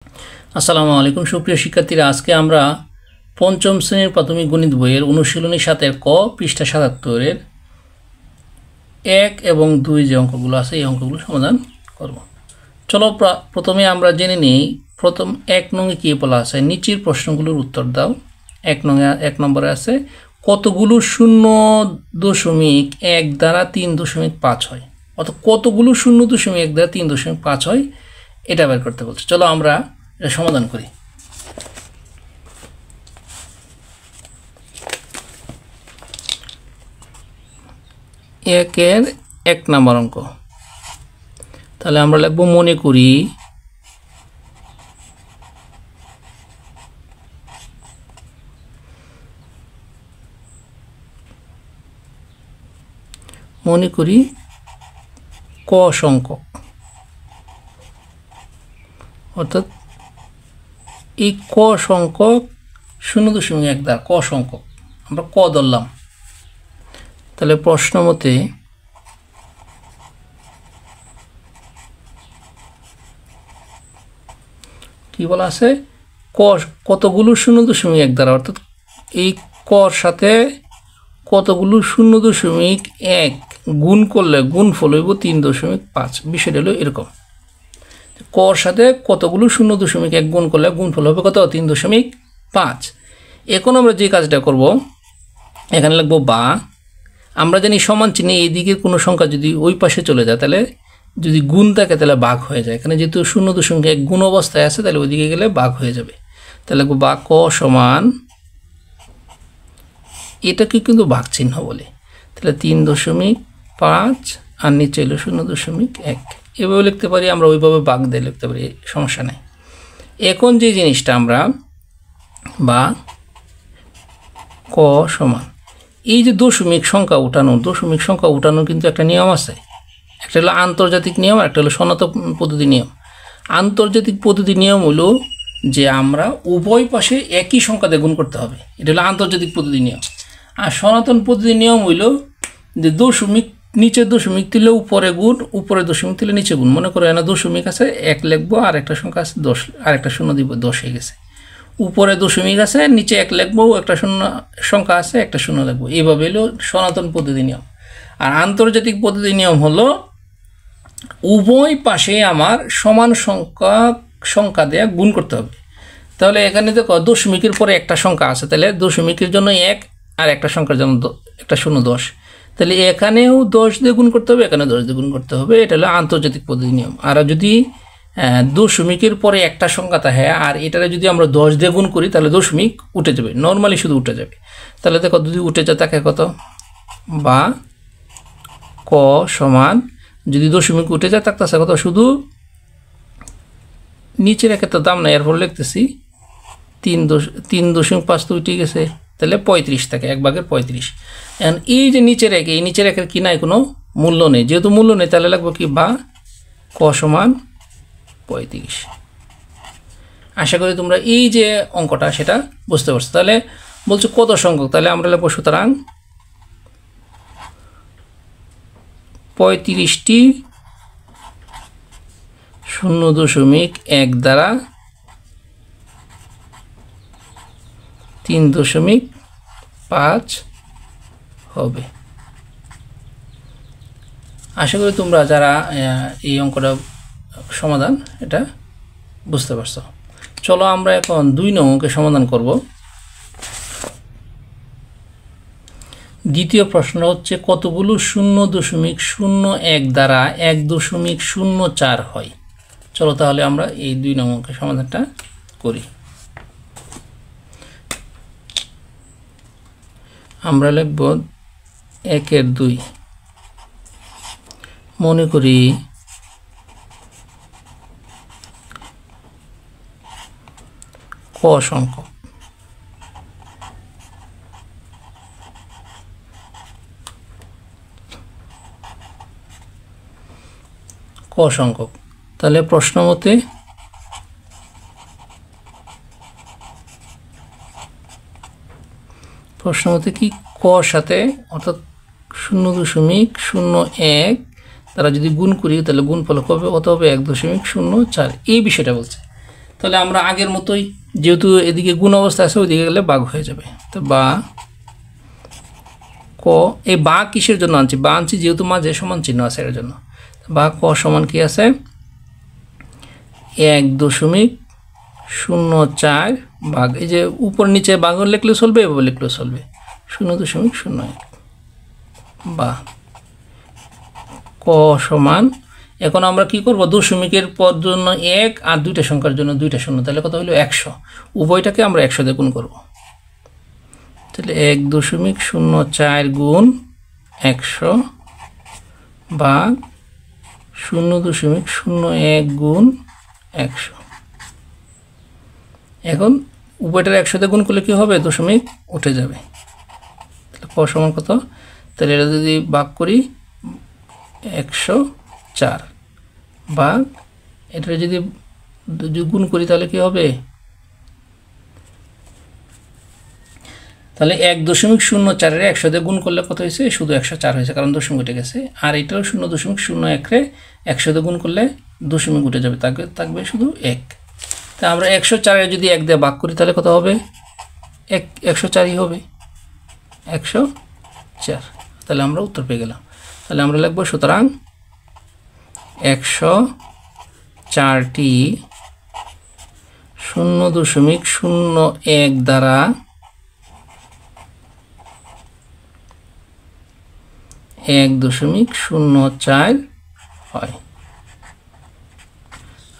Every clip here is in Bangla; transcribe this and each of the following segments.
আসসালামু আলাইকুম সুপ্রিয় শিক্ষার্থীরা, আজকে আমরা পঞ্চম শ্রেণীর প্রাথমিক গণিত বইয়ের অনুশীলনী 7 ক পৃষ্ঠা 77 1 এবং 2 যে অঙ্কগুলো আছে এই অঙ্কগুলো সমাধান করব। চলো প্রথমে আমরা জেনে নিই প্রথম 1 নংয়ে কি বলা আছে। নিচের প্রশ্নগুলোর উত্তর দাও। 1 নম্বরে আছে কতগুলো 0.1 দ্বারা 3.5 হয়, অর্থাৎ কতগুলো 0.1 দ্বারা 3.5 হয় এটা বের করতে বলছে। চলো আমরা এটা সমাধান করি। একের 1 নম্বর অঙ্ক, তাহলে আমরা লিখব মনে করি ক সংখ্যক, অর্থাৎ এই ক সংখ্যক 0.1 দ্বারা ক সংখ্যক আমরা ক ধরলাম। তাহলে প্রশ্ন মতে কি বলা আছে, কতগুলো 0.1 দ্বারা, অর্থাৎ এই কর সাথে কতগুলো 0.1 গুণ করলে গুণফল হইব 3.5। বিষয়টা হলো এরকম, কর সাথে কতগুলো 0.1 গুণ করলে গুণফল হবে কত, 3.5। এখন আমরা যে কাজটা করব, এখানে লিখব বা, আমরা জানি সমান চিহ্নে এই দিকের কোনো সংখ্যা যদি ওই পাশে চলে যায় তাহলে যদি গুণ থাকে তাহলে ভাগ হয়ে যায়। এখানে যেহেতু 0.1 গুণ অবস্থায় আছে তাহলে ওইদিকে গেলে ভাগ হয়ে যাবে। তাহলে লিখব বা ক সমান, এটাকে কিন্তু ভাগ চিহ্ন বলে, তাহলে 3.5 আর নিচে হলো 0.1। এভাবে লিখতে পারি আমরা, ওইভাবে ভাগ দিয়ে লিখতে পারি, সমস্যা নেই। এখন যে জিনিসটা আমরা বা ক সমান, এই যে দশমিক সংখ্যা উঠানো কিন্তু একটা নিয়ম আছে। একটা হলো আন্তর্জাতিক নিয়ম, একটা হলো সনাতন পদ্ধতি নিয়ম। আন্তর্জাতিক পদ্ধতি নিয়ম হলো যে আমরা উভয় পাশে একই সংখ্যা দিয়ে গুণ করতে হবে, এটা হলো আন্তর্জাতিক পদ্ধতি নিয়ম। আর সনাতন পদ্ধতি নিয়ম হইল যে নিচের দশমিক তুলে উপরে গুণ, উপরে দশমিক তুলে নিচে গুণ। মনে করো এখানে দশমিক আছে 1 লিখবো, আর একটা সংখ্যা আছে 10, আর একটা শূন্য দিব, 10 হয়ে গেছে। উপরে দশমিক আছে, নিচে 1 লিখবো, একটা শূন্য সংখ্যা আছে, একটা শূন্য লিখবো। এইভাবে হলো সনাতন পদ্ধতি নিয়ম। আর আন্তর্জাতিক পদ্ধতি নিয়ম হলো উভয় পাশে আমার সমান সংখ্যা দিয়ে গুণ করতে হবে। তাহলে এখানে দেখো দশমিকের পরে একটা সংখ্যা আছে, তাহলে দশমিকের জন্য 1 আর একটা সংখ্যার জন্য একটা শূন্য 10, তাহলে এখানেও 10 দিয়ে গুণ করতে হবে, এখানে 10 দিয়ে গুণ করতে হবে। এটা হলো আন্তর্জাতিক পদ্ধতি নিয়ম। আর যদি দশমিকের পরে একটা সংখ্যা থাকে আর এটারে যদি আমরা 10 দিয়ে গুণ করি তাহলে দশমিক উঠে যাবে, নর্মালি শুধু উঠে যাবে। তাহলে দেখো যদি উঠে যায় তাকে কত, বা ক সমান, যদি দশমিক উঠে যায় থাকতেছে কত, শুধু নিচে রেখে তো দাম নাই, এরপর লিখতেছি 3.5 তো উঠে গেছে, তাহলে 35 থাকে, 1/35। এখন এই যে নিচে রেখে, এই নিচে রেখে কি নাই, কোনো মূল্য নেই। যেহেতু মূল্য নেই তাহলে লাগবে কি, বা ক সমান 35। আশা করি তোমরা এই যে অঙ্কটা সেটা বুঝতে পারছো। তাহলে বলছো কত সংখ্যক, তাহলে আমরা লিখবো সুতরাং 35টি 0.1 দ্বারা 3.5 হবে। আশা করি তোমরা যারা এই অঙ্কটা সমাধান এটা বুঝতে পারছো। চলো আমরা এখন 2 নং অঙ্কের সমাধান করব। দ্বিতীয় প্রশ্ন হচ্ছে কতগুলো 0.01 দ্বারা 1.04 হয়। চলো তাহলে আমরা এই 2 নং অঙ্কের সমাধানটা করি। আমরা লিখব 1-এর 2, মনে করি ক সংখ্যক, তাহলে প্রশ্ন মতে কি ক সাথে, অর্থাৎ 0.01 তারা যদি গুণ করি তাহলে গুণফল কত হবে, 1.04। এই বিষয়টা বলছে। তাহলে আমরা আগের মতোই যেহেতু এদিকে গুণ অবস্থা আছে ওইদিকে গেলে ভাগ হয়ে যাবে। তো বা ক, এই বা কিসের জন্য আনছি? বা আনছি যেহেতু মাঝে সমান চিহ্ন আছে এর জন্য। বা ক সমান কি আছে? 1.04 ভাগ, এই যে উপর নিচে ভাগ লিখলে চলবে, এভাবে লিখলেও চলবে, 0.01 বা ক সমান। এখন আমরা কি করব? দশমিকের পর জন্য 1 আর দুইটা সংখ্যার জন্য 2টা শূন্য, তাহলে কত হলো? 100। উভয়টাকে আমরা 100 দিয়ে গুণ করব। তাহলে 1.04 গুণ 100 ভাগ 0.01 গুণ 100। এখন উভয়টার 100 দিয়ে গুণ করলে কি হবে? দশমিক উঠে যাবে। তাহলে ক সমান কত? তাহলে এটা যদি ভাগ করি 104 ভাগ এটা যদি গুণ করি তাহলে কি হবে? তাহলে 1.04 এর 100 দিয়ে গুণ করলে কত হয়েছে? শুধু 104 হয়েছে, কারণ দশমিক উঠে গেছে। আর এটাও 0.01 রে 100 দিয়ে গুণ করলে দশমিক উঠে যাবে, থাকবে শুধু 1। তা আমরা 104 এর যদি 1 দিয়ে ভাগ করি তাহলে কত হবে? 104ই হবে, 104। তাহলে আমরা উত্তর পেয়ে গেলাম। তাহলে আমরা লিখব সুতরাং 104টি 0.01 দ্বারা 1.04 হয়।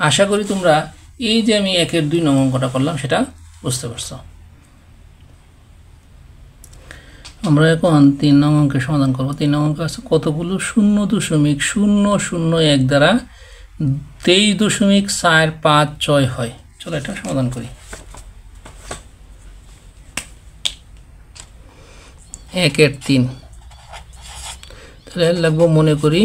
আশা করি তোমরা এই যে আমি 1-এর 2 নং অঙ্কটা করলাম সেটা বুঝতে পারছো। আমরা এখন 3 নং অঙ্কের সমাধান করব। 3 নং অঙ্ক আছে কতগুলো 0.001 দ্বারা 23.456 হয়। চলো এটা সমাধান করি। 1-এর 3, তাহলে লাগবো মনে করি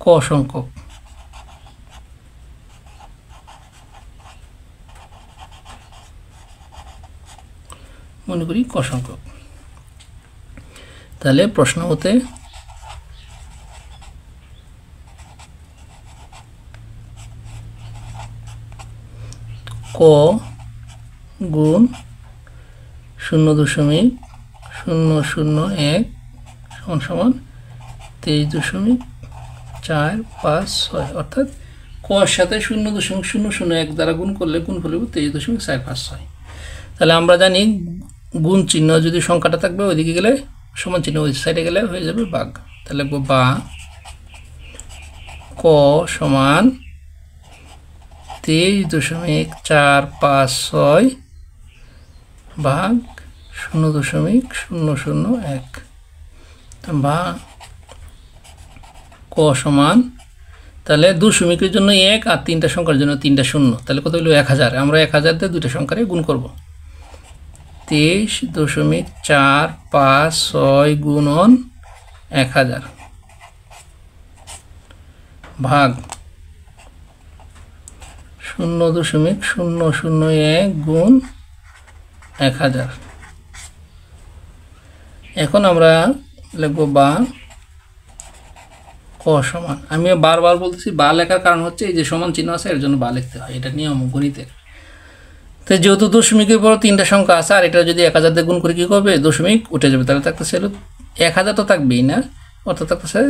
ক সংখ্যক। মনে করি ক সংখ্যক। তাহলে প্রশ্ন মতে ক গুণ 0.001 সমান 23.456, অর্থাৎ ক এর সাথে 0.001 দ্বারা গুণ করলে গুণফল হবে 23.456। তাহলে আমরা জানি গুণ চিহ্ন যদি সংখ্যাটা থাকবে ওইদিকে গেলে সমান চিহ্ন ওই সাইডে গেলে হয়ে যাবে ভাগ। তাহলে লিখব বা ক সমান 23.456 ভাগ 0.001, বা ক সমান, তাহলে দশমিকের জন্য 1 আর 3টা সংখ্যার জন্য 3টা শূন্য, তাহলে কত হলো? 1000। আমরা 1000 দিয়ে 2টা সংখ্যারে গুণ করব। 23.456 গুণন 1000 ভাগ 0.001 গুণ 1000। এখন আমরা লিখব বা ক সমান, আমি বারবার বলতেছি বা লেখার কারণ হচ্ছে এই যে সমান চিহ্ন আছে এর জন্য বা লিখতে হয়, এটা নিয়ম গণিতের। তো যেহেতু দশমিকের পর 3টা সংখ্যা আছে আর এটা যদি 1000 দিয়ে গুণ করে কি করবে? দশমিক উঠে যাবে। তাহলে থাকতেছে 1000 তো থাকবেই না, অর্থাৎ থাকতেছে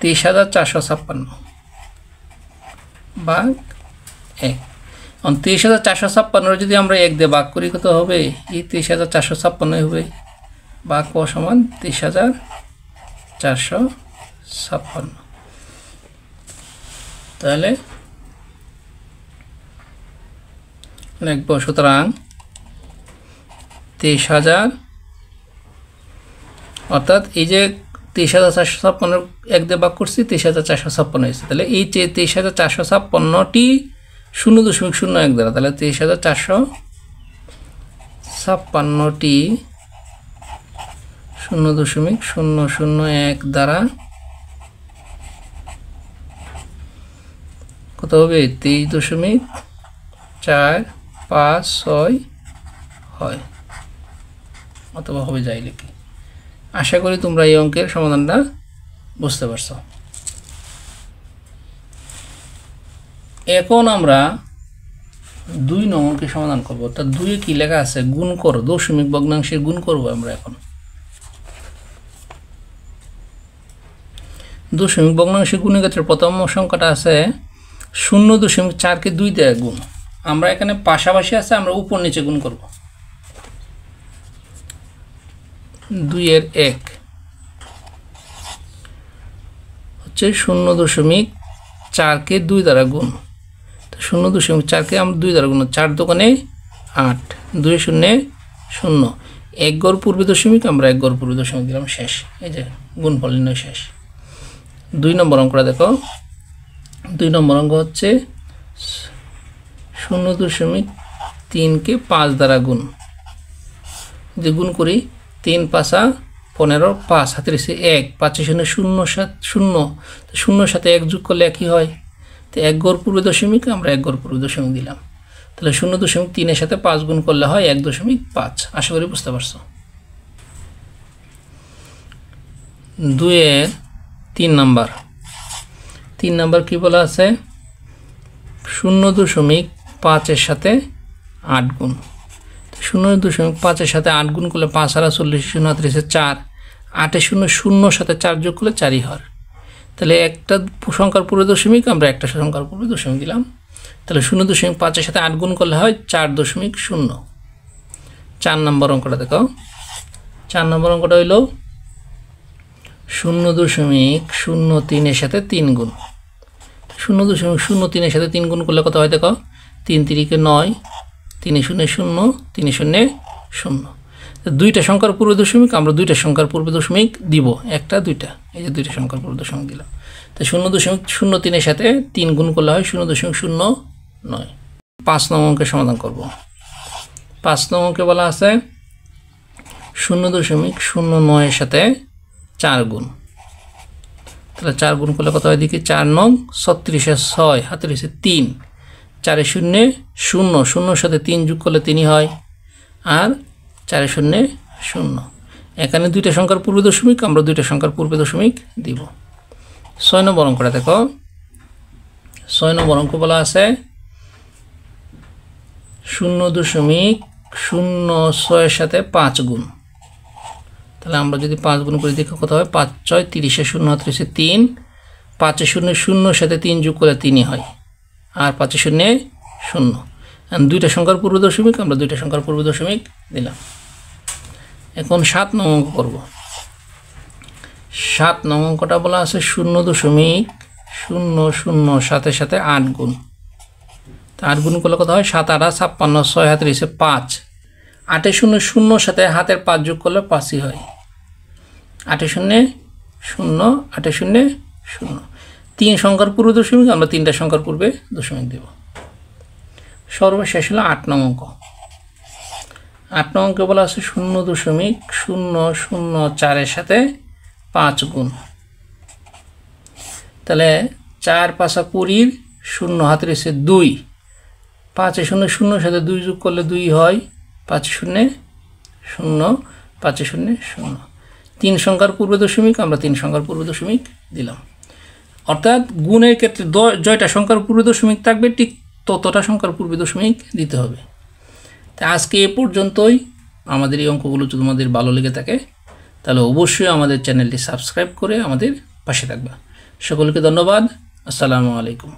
23,456 ভাগ 1। 23,456 যদি আমরা 1 দিয়ে ভাগ করি কত হবে? এই 23,456 হবে, বা ক সমান 23,456। তাহলে লিখব সুতরাং 23,000, অর্থাৎ এই যে 23,456 1 দিয়ে ভাগ করছি 23,456 হয়েছে। তাহলে এই যে 23,456টি 0.01 দ্বারা, তাহলে 23,456টি 0.001 দ্বারা কত হবে? 23.456 হয়, অথবা হবে যাই লিখি। আশা করি তোমরা এই অঙ্কের সমাধানটা বুঝতে পারছো। এখন আমরা 2 নং অঙ্কের সমাধান করব। অর্থাৎ 2 এ কি লেখা আছে, গুণ করো, দশমিক ভগ্নাংশের গুণ করব আমরা। এখন দশমিক ভগ্নাংশের গুণের ক্ষেত্রে প্রথম সংখ্যাটা আছে 0.4 কে 2 দিয়ে গুণ। আমরা এখানে পাশাপাশি আছে, আমরা উপর নিচে গুণ করব। 2 এর 1 হচ্ছে 0.4 কে 2 দ্বারা গুণ। তো 0.4 কে আমরা 2 দ্বারা গুণ, 4 দোকানে 8, 2 শূন্যে 0, 1 গড় পূর্বে দশমিক, আমরা 1 গড় পূর্বে দশমিক দিলাম, শেষ। এই যে গুণফল নির্ণয় শেষ। 2 নম্বর অঙ্কটা দেখো। 2 নম্বর অঙ্ক হচ্ছে 0.3 কে 5 দ্বারা গুণ। যে গুণ করি, 3 5 15, 5 হাতের 1, 5 শূন্য 0 7 0, 0 সাথে 1 যোগ করলে একই হয়। তো 1 গড় পূর্বে দশমিক, আমরা 1 গড় পূর্বে দশমিক দিলাম। তাহলে 0.3 এর সাথে 5 গুণ করলে হয় 1.5। আশা করি বুঝতে পারছো। 2 এর 3 নাম্বার। 3 নাম্বার কি বলা আছে, 0.5 এর সাথে 8 গুণ। 0.5 এর সাথে 8 গুণ করলে 5 আর 40, 0 হাতের 4, 8 এ 0 0 সাথে 4 যোগ করলে 4ই হয়। তাহলে একটা সংখ্যার পূর্বে দশমিক, আমরা একটা সংখ্যার পূর্বে দশমিক দিলাম। তাহলে 0.5 এর সাথে 8 গুণ করলে হয় 4.0। 4 নম্বর অঙ্কটা দেখো। 4 নম্বর অঙ্কটা হইল 0.03 এর সাথে 3 গুণ। 0.03 এর সাথে 3 গুণ করলে কত হয় দেখো, 3 3 9, 3 0 0, 3 0 0। দুইটা সংখ্যার পূর্বে দশমিক, আমরা দুইটা সংখ্যার পূর্বে দশমিক দিব, একটা দুইটা, এই যে দুইটা সংখ্যার পূর্বে দশমিক দিলাম। তো 0.03 এর সাথে 3 গুণ করলে হয় 0.09। 5 নং অঙ্কের সমাধান করব। 5 নং অঙ্কে বলা আছে 0.09 এর সাথে 4 গুণ। তাহলে 4 গুণ করলে কত হয় দেখি, 4 নং 36 এর 6, হাতের 3, 4 0 0, 0 সাথে 3 যোগ করলে 3ই হয়, আর 4 0 0। এখানে দুইটা সংখ্যার পূর্বে দশমিক, আমরা দুইটা সংখ্যার পূর্বে দশমিক দিব। 6 নম্বর অঙ্কটা দেখো। 6 নম্বর অঙ্ক বলা আছে 0.06 এর সাথে 5 গুণ। তাহলে আমরা যদি 5 গুণ করে দেখো কত হয়, 5 6 30 এর 0 হাতের 3, 5 0 0 সাথে 3 যোগ করলে 3ই হয়, আর 5 0 0। দুইটা সংখ্যার পূর্ব দশমিক, আমরা দুইটা সংখ্যার পূর্ব দশমিক দিলাম। এখন 7 নং অঙ্ক করব। 7 নং অঙ্কটা বলা আছে 0.007 এর সাথে 8 গুণ। তা 8 গুণ করলে কত হয়, 7 8 56, 6 হাতের 5, 8 0 0 সাথে হাতের 5 যোগ করলে 5ই হয়, 8 0 0, 8 0 0। 3 সংখ্যার পূর্ব দশমিক, আমরা 3টা সংখ্যার পূর্বে দশমিক দেব। সর্বশেষ হলো 8 নং অঙ্ক। 8 নং অঙ্কে বলা আছে 0.004 এর সাথে 5 গুণ। তাহলে 4 5 20, 0 হাতের 2, 5 0 0 সাথে 2 যোগ করলে 2 হয়, 5 0 0, 5 0 0। 3 সংখ্যার পূর্বে দশমিক, আমরা 3 সংখ্যার পূর্বে দশমিক দিলাম। অর্থাৎ গুণের ক্ষেত্রে জয়টা সংখ্যার পূর্বে দশমিক থাকবে, ঠিক ততটা সংখ্যার পূর্বে দশমিক দিতে হবে। তাই আজকে এ পর্যন্তই। আমাদের এই অঙ্কগুলো যদি তোমাদের ভালো লেগে থাকে তাহলে অবশ্যই আমাদের চ্যানেলটি সাবস্ক্রাইব করে আমাদের পাশে থাকবে। সকলকে ধন্যবাদ। আসসালামু আলাইকুম।